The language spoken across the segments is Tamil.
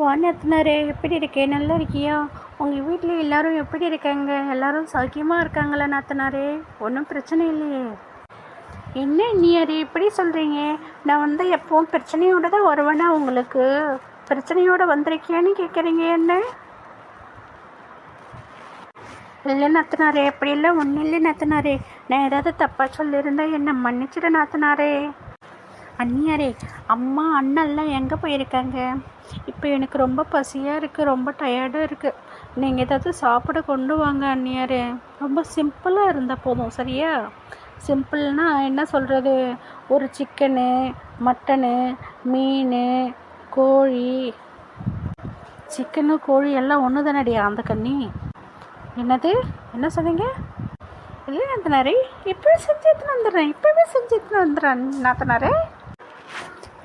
வானத்தினரே எப்படி இருக்கே? நல்லா இருக்கியா? உங்கள் வீட்டில் எல்லாரும் எப்படி இருக்காங்க? எல்லாரும் சௌக்கியமாக இருக்காங்களா நாத்தனாரே? ஒன்றும் பிரச்சனை இல்லையே? என்ன நீயாரே இப்படி சொல்கிறீங்க? நான் வந்து எப்பவும் பிரச்சனையோடு தான் வருவேனா? உங்களுக்கு பிரச்சனையோடு வந்திருக்கியான்னு கேட்குறீங்க என்ன? இல்லை நாத்தனாரே, அப்படி இல்லை, ஒன்றும் இல்லை நாத்தனாரே. நான் ஏதாவது தப்பாக சொல்லியிருந்தேன் என்னை மன்னிச்சிட நாத்தனாரே. அண்ணியாரே, அம்மா அண்ணெல்லாம் எங்கே போயிருக்காங்க? இப்போ எனக்கு ரொம்ப பசியாக இருக்குது, ரொம்ப டயர்டாக இருக்குது. நீங்கள் ஏதாவது சாப்பிட கொண்டு வாங்க அண்ணியாரே. ரொம்ப சிம்பிளாக இருந்தால் போதும், சரியா? சிம்பிள்னால் என்ன சொல்கிறது, ஒரு சிக்கனு, மட்டனு, மீன், கோழி. சிக்கனு கோழி எல்லாம் ஒன்று தானடியா அந்த கண்ணி? என்னது, என்ன சொன்னீங்க? இல்லை நாத்தனாரே, இப்போவே செஞ்சு எடுத்துன்னு வந்துடுறேன், இப்போவே செஞ்சு எடுத்துன்னு வந்துடுறேன் நாத்தனாரே.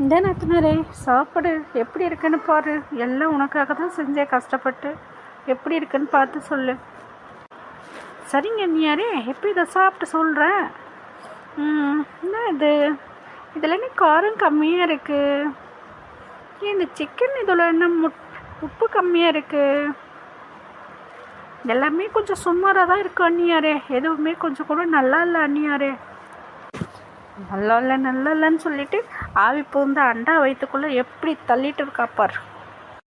இந்த நாத்தனாரே, சாப்பாடு எப்படி இருக்குன்னு பாரு. எல்லாம் உனக்காக தான் செஞ்சேன் கஷ்டப்பட்டு. எப்படி இருக்குன்னு பார்த்து சொல்லு. சரிங்க அண்ணியாரே, எப்படி இதை சாப்பிட்டு சொல்கிறேன். என்ன இது, இதில் என்ன காரம் கம்மியாக இருக்குது? இந்த சிக்கன் இதில் என்ன உப்பு கம்மியாக இருக்குது? எல்லாமே கொஞ்சம் சுமாராக தான் இருக்குது அண்ணியாரே. எதுவுமே கொஞ்சம் கூட நல்லா இல்லை அண்ணியாரே. நல்லா இல்லைன்னு சொல்லிட்டு ஆவி புகுந்த அண்டா வயிற்றுக்குள்ளே எப்படி தள்ளிட்டு இருக்காப்பார்.